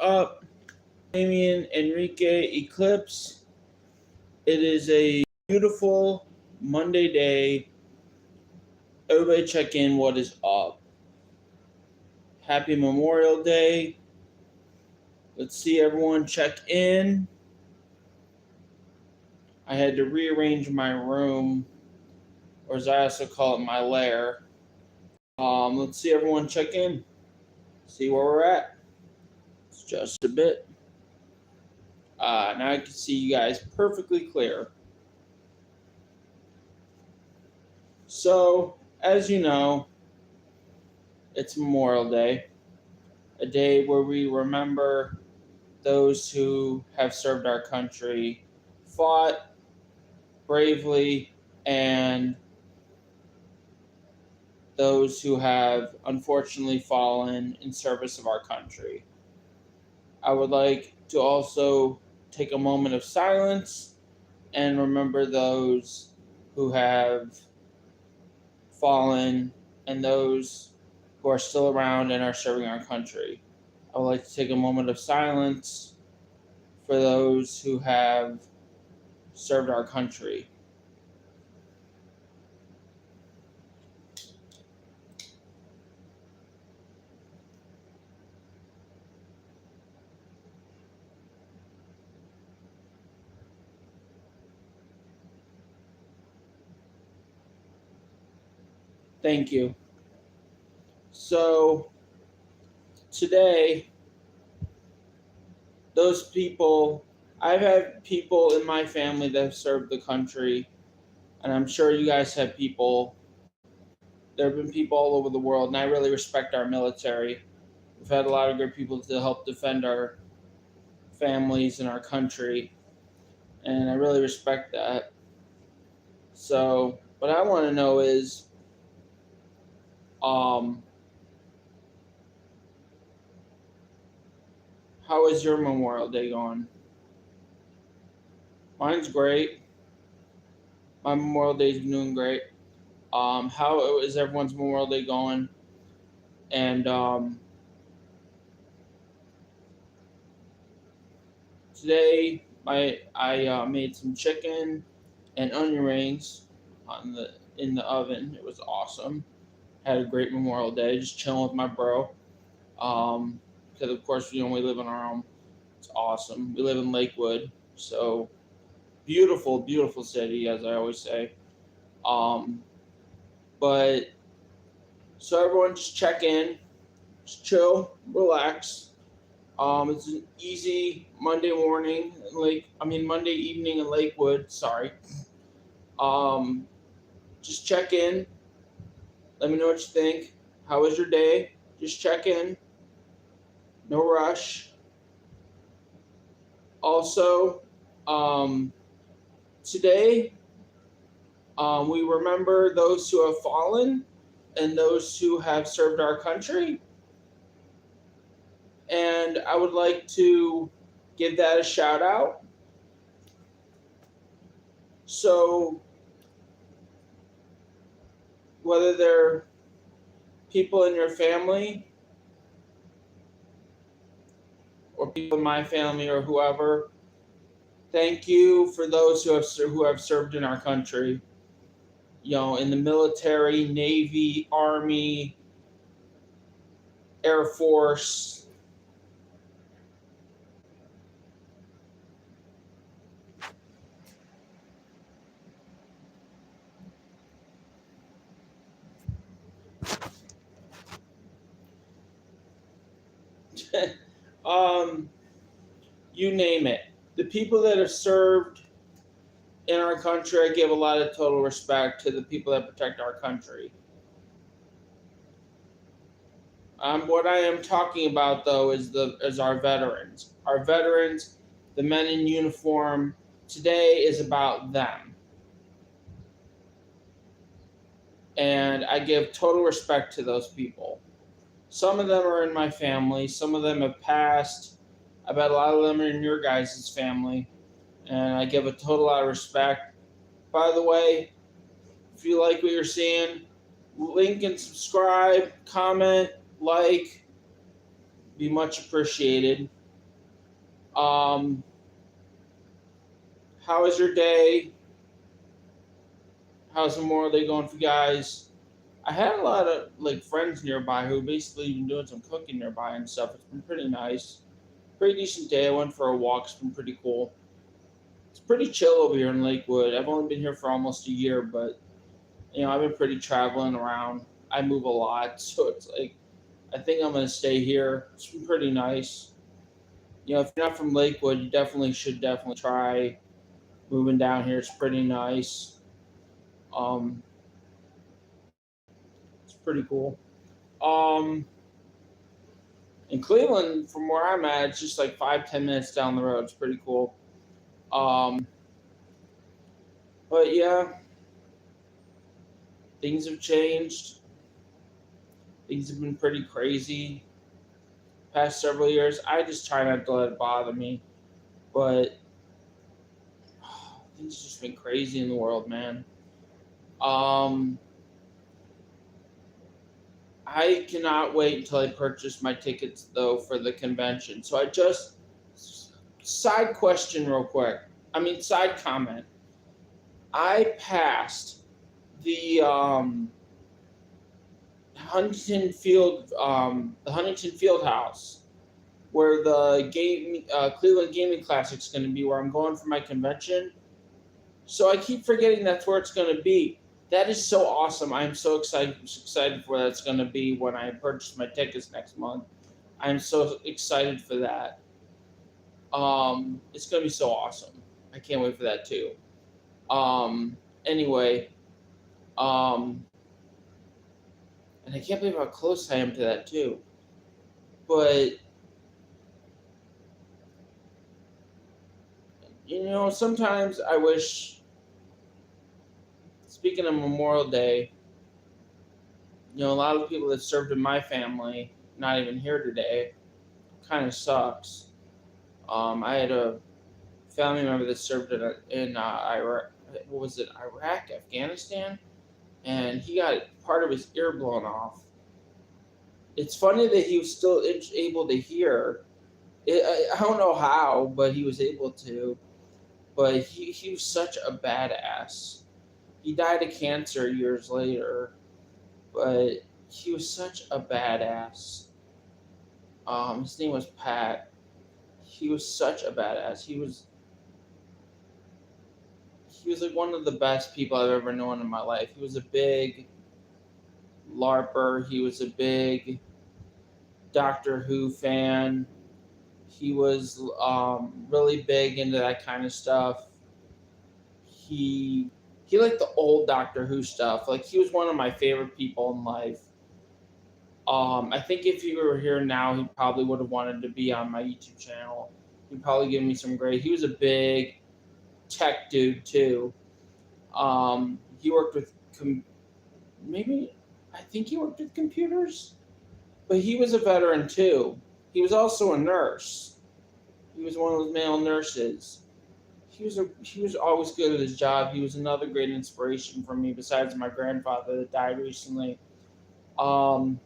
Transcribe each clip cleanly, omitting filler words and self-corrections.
up? Damian Enrique Eclipse. It is a beautiful Monday day. Everybody check in. What is up? Happy Memorial Day. Let's see everyone check in. I had to rearrange my room, or as I also call it, my lair. Let's see everyone check in. See where we're at. It's just a bit. Now I can see you guys perfectly clear. So, as you know, it's Memorial Day, a day where we remember those who have served our country, fought bravely, and those who have unfortunately fallen in service of our country. I would like to also take a moment of silence and remember those who have fallen and those who are still around and are serving our country. I would like to take a moment of silence for those who have served our country. Thank you. So, today, those people, I've had people in my family that have served the country, and I'm sure you guys have people. There have been people all over the world, and I really respect our military. We've had a lot of great people to help defend our families and our country, and I really respect that. So, what I want to know is, um, how is your Memorial Day going? Mine's great. My Memorial Day's been doing great. How is everyone's Memorial Day going? And today, I made some chicken and onion rings in the oven. It was awesome. Had a great Memorial Day, just chilling with my bro. Because of course we live on our own. It's awesome. We live in Lakewood, so beautiful, beautiful city, as I always say. Um, but so everyone just check in, just chill, relax. It's an easy Monday morning, Monday evening in Lakewood. Sorry. Um, just check in. Let me know what you think. How was your day? Just check in. No rush. Also, today we remember those who have fallen and those who have served our country. And I would like to give that a shout out. So, whether they're people in your family or people in my family or whoever, thank you for those who have served in our country. In the military, Navy, Army, Air Force. um, you name it. The people that have served in our country, I give a lot of total respect to the people that protect our country. What I am talking about, though, is our veterans. Our veterans, the men in uniform. Today is about them. And I give total respect to those people. Some of them are in my family. Some of them have passed. I bet a lot of them are in your guys' family. And I give a total lot of respect. By the way, if you like what you're seeing, link and subscribe, comment, like, be much appreciated. Um, how was your day? How's Memorial Day going for you guys? I had a lot of like friends nearby who basically been doing some cooking nearby and stuff. It's been pretty nice. Pretty decent day. I went for a walk. It's been pretty cool. It's pretty chill over here in Lakewood. I've only been here for almost a year, but I've been pretty traveling around. I move a lot, so it's like I think I'm gonna stay here. It's been pretty nice. If you're not from Lakewood, you definitely try moving down here. It's pretty nice. Um, it's pretty cool. Um, in Cleveland, from where I'm at, it's just like 5-10 minutes down the road. It's pretty cool. Um, but yeah, things have changed. Things have been pretty crazy past several years. I just try not to let it bother me, but things have just been crazy in the world, man. Um, I cannot wait until I purchase my tickets though for the convention. So I just side question real quick. Side comment. I passed the Huntington Field House where the Cleveland Gaming Classic is going to be, where I'm going for my convention. So I keep forgetting that's where it's going to be. That is so awesome. I'm so excited for where that's going to be when I purchase my tickets next month. I'm so excited for that. It's going to be so awesome. I can't wait for that too. Anyway, and I can't believe how close I am to that too. But sometimes I wish. Speaking of Memorial Day, a lot of the people that served in my family not even here today. Kind of sucks. I had a family member that served in Iraq. What was it? Iraq, Afghanistan, and he got part of his ear blown off. It's funny that he was still able to hear. I don't know how, but he was able to. But he was such a badass. He died of cancer years later, but he was such a badass. His name was Pat. He was such a badass. He was like one of the best people I've ever known in my life. He was a big LARPer. He was a big Doctor Who fan. He was really big into that kind of stuff. He liked the old Doctor Who stuff. Like, he was one of my favorite people in life. I think if he were here now, he probably would have wanted to be on my YouTube channel. He'd probably give me some great. He was a big tech dude too. He worked with I think he worked with computers, but he was a veteran too. He was also a nurse. He was one of those male nurses. He was always good at his job. He was another great inspiration for me, besides my grandfather that died recently. But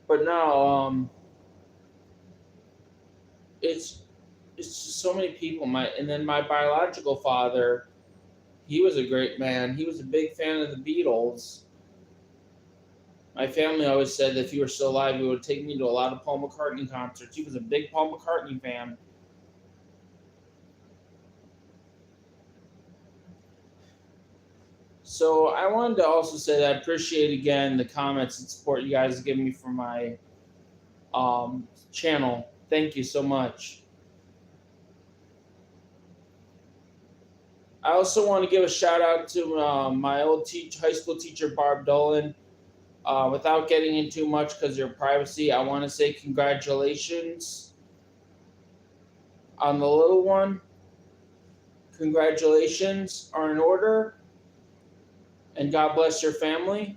no, it's just so many people. And then my biological father, he was a great man. He was a big fan of the Beatles. My family always said that if he were still alive, he would take me to a lot of Paul McCartney concerts. He was a big Paul McCartney fan. So I wanted to also say that I appreciate again the comments and support you guys have given me for my channel. Thank you so much. I also want to give a shout out to my old high school teacher, Barb Dolan. Without getting into much because of your privacy, I want to say congratulations on the little one. Congratulations are in order. And God bless your family.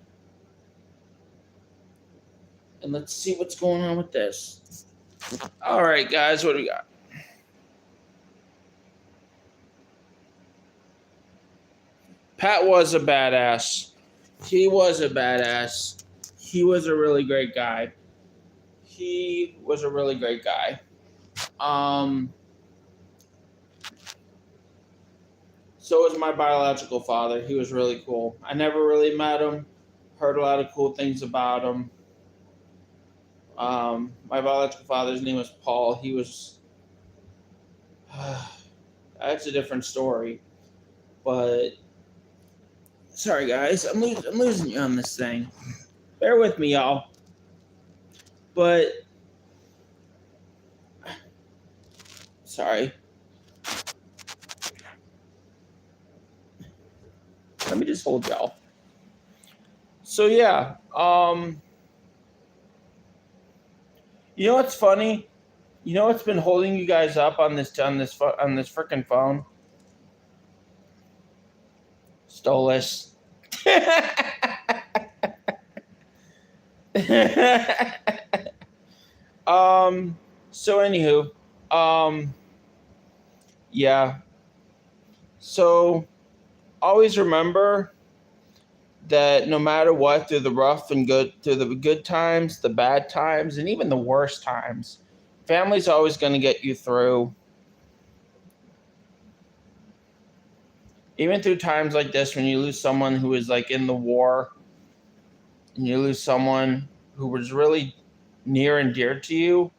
And let's see what's going on with this. All right, guys, what do we got? Pat was a badass. He was a badass. He was a really great guy. So was my biological father. He was really cool. I never really met him. Heard a lot of cool things about him. My biological father's name was Paul. He was. That's a different story. But sorry, guys, I'm losing you on this thing. Bear with me, y'all. But sorry. Let me just hold y'all. So yeah, you know what's funny? You know what's been holding you guys up on this freaking phone? Stolus. So anywho, yeah. So always remember that no matter what, through the good times, the bad times, and even the worst times, family's always going to get you through. Even through times like this, when you lose someone who is like in the war, and you lose someone who was really near and dear to you,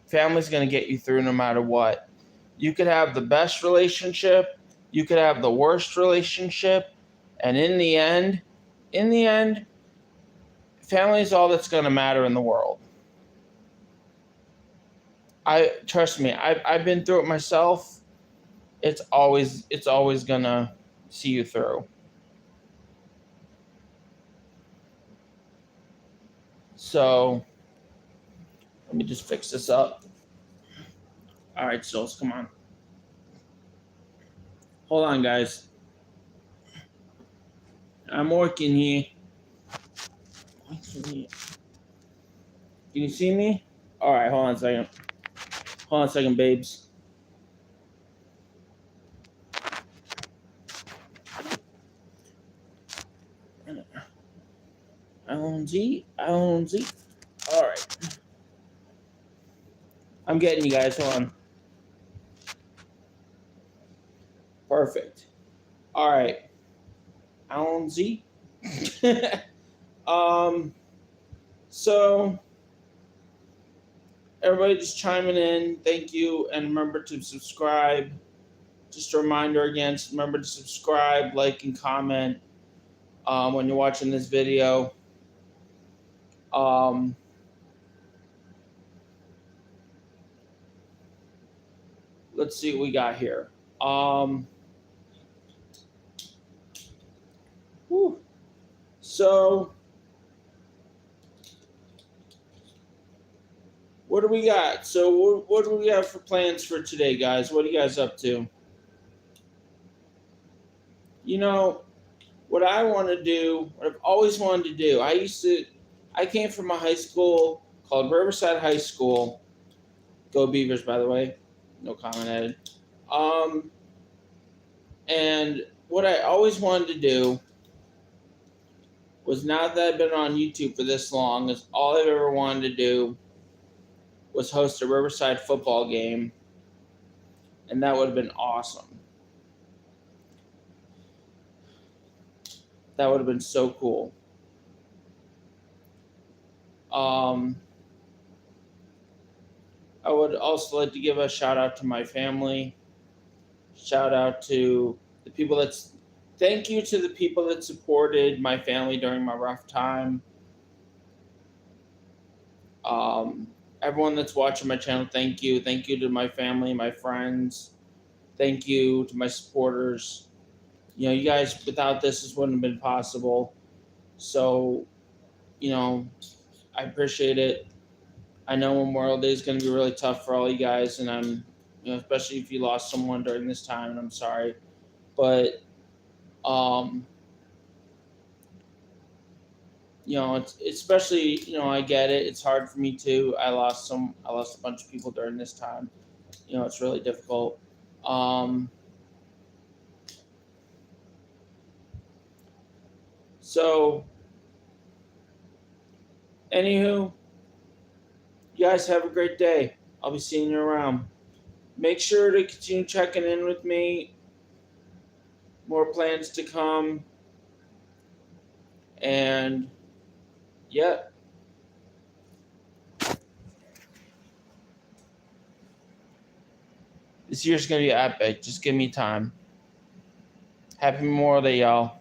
family's going to get you through no matter what. You could have the best relationship, you could have the worst relationship, and in the end, family is all that's going to matter in the world. Trust me, I've been through it myself. It's always gonna see you through. So let me just fix this up. All right, Souls, come on. Hold on, guys. I'm working here. Can you see me? All right, hold on a second. Hold on a second, babes. Alonzi. All right. I'm getting you guys. Hold on. Perfect. All right. Alonzi. So everybody just chiming in. Thank you. And remember to subscribe. Just a reminder again, remember to subscribe, like, and comment when you're watching this video. Let's see what we got here. So, what do we got? So, what do we have for plans for today, guys? What are you guys up to? You know, what I want to do, what I've always wanted to do, I came from a high school called Riverside High School. Go Beavers, by the way. No comment added. And what I always wanted to do was, now that I've been on YouTube for this long, is all I've ever wanted to do was host a Riverside football game. And that would have been awesome. That would have been so cool. I would also like to give a shout out to my family. Shout out to the people thank you to the people that supported my family during my rough time. Everyone that's watching my channel, thank you. Thank you to my family, my friends. Thank you to my supporters. You know, you guys, without this wouldn't have been possible. So, you know, I appreciate it. I know Memorial Day is going to be really tough for all you guys, and I'm, you know, especially if you lost someone during this time, and I'm sorry. But, you know, it's especially, you know, I get it. It's hard for me too. I lost a bunch of people during this time. You know, it's really difficult. So, anywho, you guys have a great day. I'll be seeing you around. Make sure to continue checking in with me. More plans to come. And yeah, this year's going to be epic. Just give me time. Happy Memorial Day, y'all.